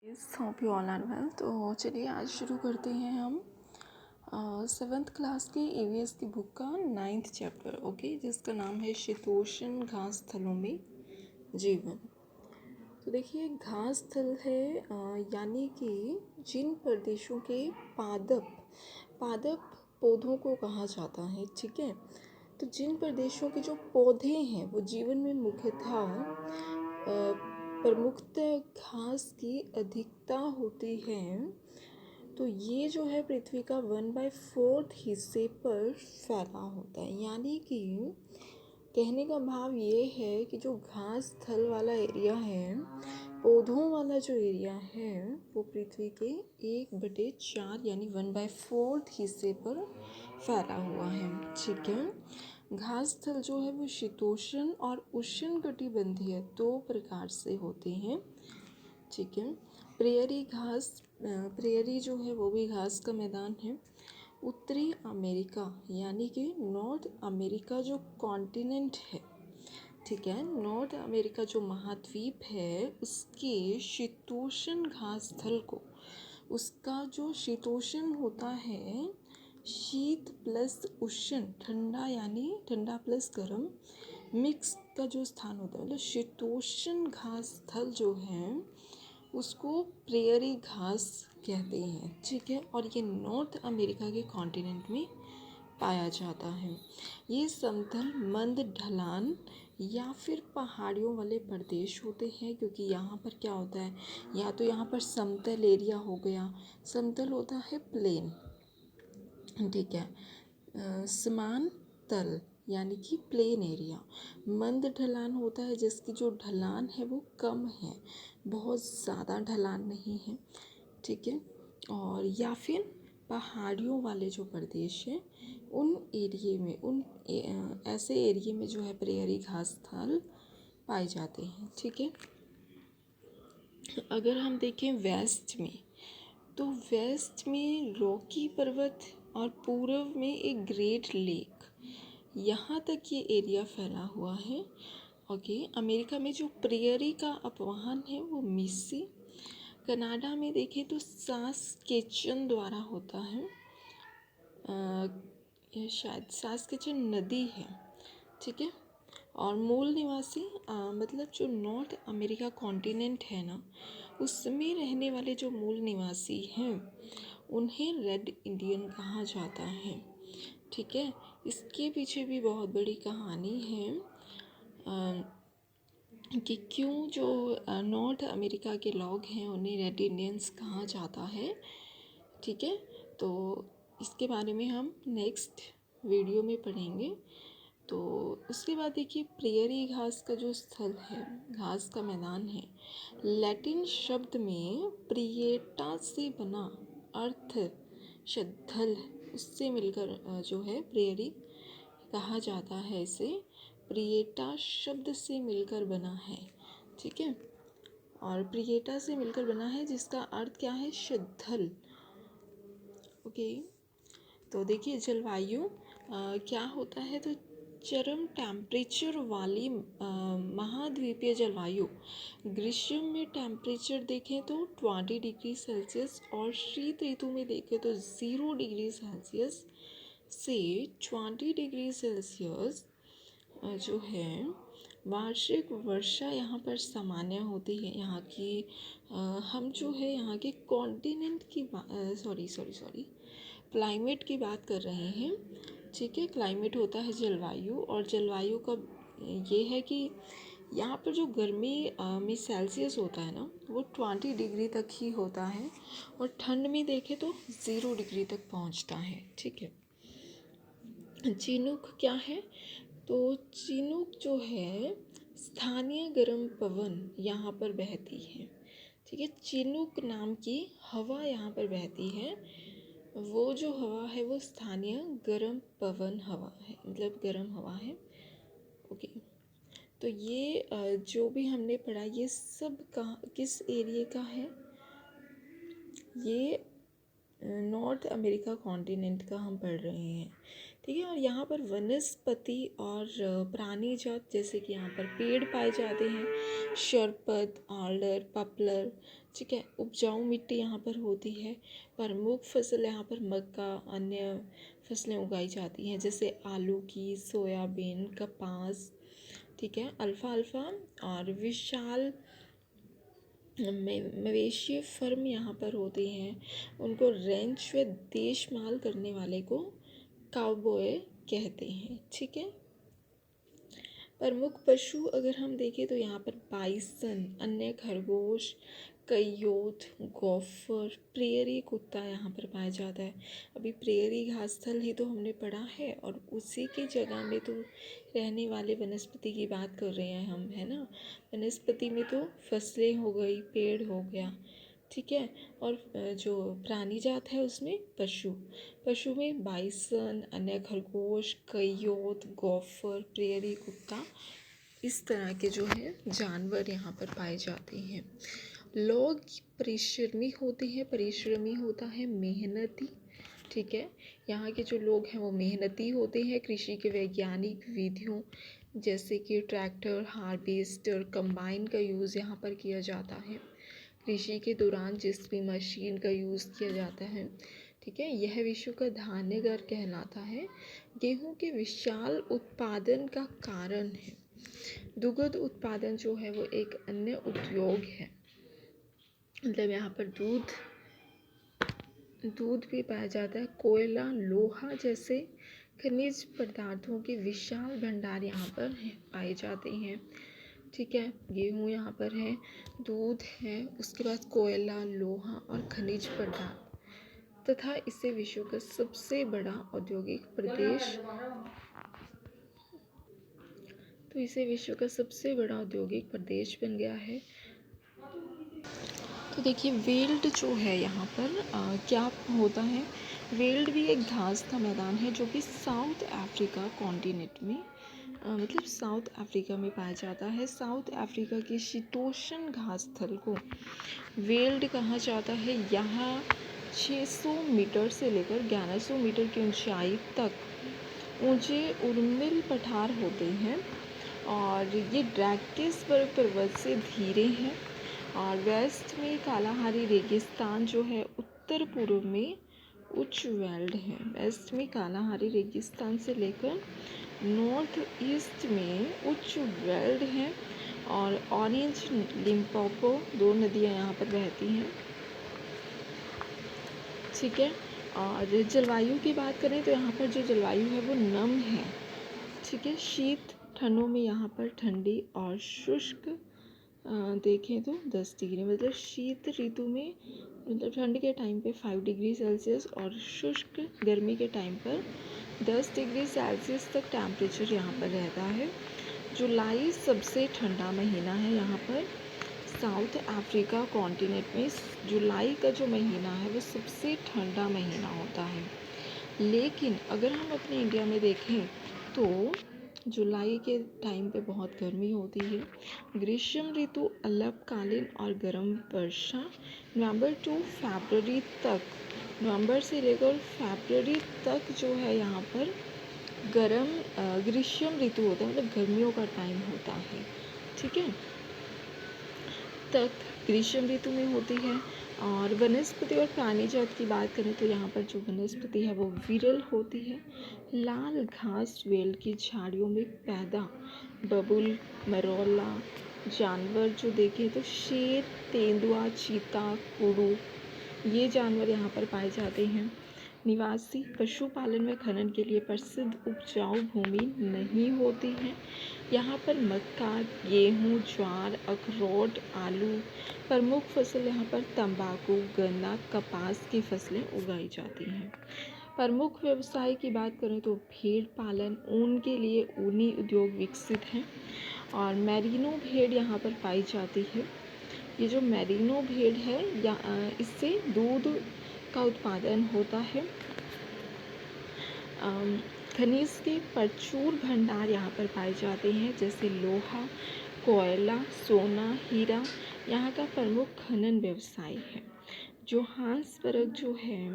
Hope you all are well. तो चलिए आज शुरू करते हैं हम 7th क्लास की EVS की बुक का 9th चैप्टर, ओके, जिसका नाम है शीतोष्ण घास स्थलों में जीवन। तो देखिए, घास स्थल है यानी कि जिन प्रदेशों के पादप पौधों को कहा जाता है, ठीक है। तो जिन प्रदेशों के जो पौधे हैं वो जीवन में मुख्यतः प्रमुखतः घास की अधिकता होती है। तो ये जो है पृथ्वी का 1/4 हिस्से पर फैला होता है, यानी कि कहने का भाव ये है कि जो घास स्थल वाला एरिया है, पौधों वाला जो एरिया है, वो पृथ्वी के 1/4 यानी 1/4 हिस्से पर फैला हुआ है, ठीक है। घास स्थल जो है वो शीतोष्ण और उष्णकटिबंधीय 2 प्रकार से होते हैं, ठीक है। प्रेयरी जो है वो भी घास का मैदान है। उत्तरी अमेरिका यानी कि नॉर्थ अमेरिका जो कॉन्टिनेंट है, ठीक है, नॉर्थ अमेरिका जो महाद्वीप है, उसके शीतोष्ण घास स्थल को, उसका जो शीतोष्ण होता है, शीत प्लस उष्ण, ठंडा यानी ठंडा प्लस गर्म मिक्स का जो स्थान होता है, मतलब शीतोष्ण घास स्थल जो है उसको प्रेयरी घास कहते हैं, ठीक है। और ये नॉर्थ अमेरिका के कॉन्टिनेंट में पाया जाता है। ये समतल मंद ढलान या फिर पहाड़ियों वाले प्रदेश होते हैं, क्योंकि यहाँ पर क्या होता है, या तो यहाँ पर समतल एरिया हो गया, समतल होता है प्लेन, ठीक है। समान तल यानी कि प्लेन एरिया। मंद ढलान होता है जिसकी जो ढलान है वो कम है, बहुत ज़्यादा ढलान नहीं है, ठीक है। और या फिर पहाड़ियों वाले जो प्रदेश हैं उन एरिए में, ऐसे एरिए में जो है प्रेयरी घास स्थल पाए जाते हैं, ठीक है। अगर हम देखें वेस्ट में, तो वेस्ट में रॉकी पर्वत और पूर्व में एक ग्रेट लेक, यहाँ तक ये एरिया फैला हुआ है, ओके। अमेरिका में जो प्रेयरी का अपवाहन है वो मिस्सी, कनाडा में देखें तो सास्केचुअन द्वारा होता है, ये शायद सास्केचुअन नदी है, ठीक है। और मूल निवासी मतलब जो नॉर्थ अमेरिका कॉन्टिनेंट है ना, उसमें रहने वाले जो मूल निवासी हैं उन्हें रेड इंडियन कहा जाता है, ठीक है। इसके पीछे भी बहुत बड़ी कहानी है कि क्यों जो नॉर्थ अमेरिका के लोग हैं उन्हें रेड इंडियंस कहा जाता है, ठीक है। तो इसके बारे में हम नेक्स्ट वीडियो में पढ़ेंगे। तो उसके बाद देखिए, प्रेयरी घास का जो स्थल है, घास का मैदान है, लैटिन शब्द में प्रिएटा से बना अर्थ शद्धल, उससे मिलकर जो है प्रेयरी कहा जाता है, इसे प्रिएटा शब्द से मिलकर बना है, ठीक है। और प्रिएटा से मिलकर बना है जिसका अर्थ क्या है, शद्धल, ओके। तो देखिए, जलवायु क्या होता है, तो चरम टेम्परेचर वाली महाद्वीपीय जलवायु, ग्रीष्म में टेम्परेचर देखें तो 20 डिग्री सेल्सियस और शीत ऋतु में देखें तो 0 डिग्री सेल्सियस से 20 डिग्री सेल्सियस जो है वार्षिक वर्षा यहाँ पर सामान्य होती है। यहाँ की हम जो है यहाँ के कॉन्टिनेंट की सॉरी क्लाइमेट की बात कर रहे हैं, ठीक है। क्लाइमेट होता है जलवायु, और जलवायु का ये है कि यहाँ पर जो गर्मी में सेल्सियस होता है ना, वो 20 डिग्री तक ही होता है, और ठंड में देखें तो 0 डिग्री तक पहुँचता है, ठीक है। चिनूक क्या है, तो चिनूक जो है स्थानीय गर्म पवन यहाँ पर बहती है, ठीक है। चिनूक नाम की हवा यहाँ पर बहती है, वो जो हवा है वो स्थानीय गर्म पवन हवा है, मतलब गर्म हवा है, ओके। तो ये जो भी हमने पढ़ा ये सब किस एरिया का है, ये नॉर्थ अमेरिका कॉन्टिनेंट का हम पढ़ रहे हैं, ठीक है। और यहाँ पर वनस्पति और प्राणी जात, जैसे कि यहाँ पर पेड़ पाए जाते हैं, शरपत, आल्डर, पपलर, ठीक है। उपजाऊ मिट्टी यहाँ पर होती है। प्रमुख फसल यहाँ पर मक्का, अन्य फसलें उगाई जाती हैं जैसे आलू की, सोयाबीन, कपास, ठीक है। अल्फाल्फा और विशाल मवेशी फर्म यहाँ पर होती हैं। उनको रेंच व देशमाल करने वाले को काउबॉय कहते हैं, ठीक है। प्रमुख पशु अगर हम देखें तो यहाँ पर बाइसन, अन्य खरगोश, कयोत, गोफर, प्रेयरी कुत्ता यहाँ पर पाया जाता है। अभी प्रेयरी घास स्थल ही तो हमने पढ़ा है और उसी की जगह में तो रहने वाले वनस्पति की बात कर रहे हैं हम, है ना। वनस्पति में तो फसलें हो गई, पेड़ हो गया, ठीक है। और जो प्राणी जात है उसमें पशु में बाइसन, अन्य खरगोश, कयोत, गोफर, प्रेयरी कुत्ता, इस तरह के जो है जानवर यहाँ पर पाए जाते हैं। लोग परिश्रमी होते हैं, परिश्रमी होता है मेहनती, ठीक है। यहाँ के जो लोग हैं वो मेहनती होते हैं। कृषि के वैज्ञानिक विधियों जैसे कि ट्रैक्टर, हार्वेस्टर, कंबाइन का यूज़ यहाँ पर किया जाता है। कृषि के दौरान जिस भी मशीन का यूज़ किया जाता है, ठीक है, यह विश्व का धान्य घर कहलाता है। गेहूं के विशाल उत्पादन का कारण है। दुग्ध उत्पादन जो है वो एक अन्य उद्योग है, मतलब यहाँ पर दूध भी पाया जाता है। कोयला, लोहा जैसे खनिज पदार्थों के विशाल भंडार यहाँ पर पाए जाते हैं, ठीक है। गेहूँ यहाँ पर है, दूध है, उसके बाद कोयला, लोहा और खनिज पदार्थ, तथा इसे विश्व का सबसे बड़ा औद्योगिक प्रदेश बन गया है। तो देखिए वेल्ड जो है यहाँ पर क्या होता है। वेल्ड भी एक घास का मैदान है जो कि साउथ अफ्रीका कॉन्टिनेंट में मतलब साउथ अफ्रीका में पाया जाता है। साउथ अफ्रीका के शीतोष्ण घास स्थल को वेल्ड कहा जाता है। यहाँ 600 मीटर से लेकर 1100 मीटर की ऊंचाई तक ऊंचे उर्मिल पठार होते हैं और ये ड्रैकेसबर्ग पर्वत से धीरे हैं। और वेस्ट में कालाहारी रेगिस्तान जो है, उत्तर पूर्व में उच्च वेल्ड है। वेस्ट में कालाहारी रेगिस्तान से लेकर नॉर्थ ईस्ट में उच्च वेल्ड है। और ऑरेंज, लिम्पोपो 2 नदियाँ यहाँ पर बहती हैं, ठीक है। और जलवायु की बात करें तो यहाँ पर जो जलवायु है वो नम है, ठीक है। शीत ठंडों में यहाँ पर ठंडी और शुष्क देखें तो 10 डिग्री, मतलब शीत ऋतु में मतलब ठंड के टाइम पे 5 डिग्री सेल्सियस और शुष्क गर्मी के टाइम पर 10 डिग्री सेल्सियस तक टेम्परेचर यहाँ पर रहता है। जुलाई सबसे ठंडा महीना है यहाँ पर। साउथ अफ्रीका कॉन्टिनेंट में जुलाई का जो महीना है वो सबसे ठंडा महीना होता है। लेकिन अगर हम अपने इंडिया में देखें तो जुलाई के टाइम पे बहुत गर्मी होती है। ग्रीष्म ऋतु अल्पकालीन और गर्म वर्षा नवंबर से लेकर फरवरी तक जो है यहाँ पर गर्म ग्रीष्म ऋतु होता है, मतलब गर्मियों का टाइम होता है, ठीक है, तक ग्रीष्म ऋतु में होती है। और वनस्पति और प्राणी जात की बात करें तो यहाँ पर जो वनस्पति है वो विरल होती है। लाल घास वेल की झाड़ियों में पैदा बबूल, मरोला जानवर जो देखें तो शेर, तेंदुआ, चीता, कुड़ू, ये जानवर यहाँ पर पाए जाते हैं। निवासी पशुपालन व खनन के लिए प्रसिद्ध उपजाऊ भूमि नहीं होती है। यहाँ पर मक्का, गेहूँ, ज्वार, अखरोट, आलू, प्रमुख फसल यहाँ पर तंबाकू, गन्ना, कपास की फसलें उगाई जाती हैं। प्रमुख व्यवसाय की बात करें तो भेड़ पालन, ऊन के लिए ऊनी उद्योग विकसित हैं और मैरिनो भेड़ यहाँ पर पाई जाती है। ये जो मैरिनो भेड़ है या इससे दूध का उत्पादन होता है। खनिज के प्रचुर भंडार यहाँ पर पाए जाते हैं जैसे लोहा, कोयला, सोना, हीरा यहाँ का प्रमुख खनन व्यवसाय है। जोहान्सबर्ग जो है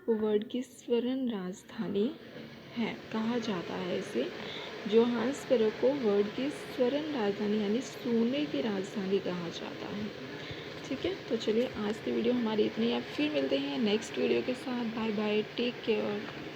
वो वर्ल्ड की स्वर्ण राजधानी है, कहा जाता है इसे। जोहान्सबर्ग को वर्ल्ड की स्वर्ण राजधानी यानी सोने की राजधानी कहा जाता है, ठीक है, तो चलिए आज की वीडियो हमारी इतनी है, फिर मिलते हैं नेक्स्ट वीडियो के साथ। Bye bye, take care.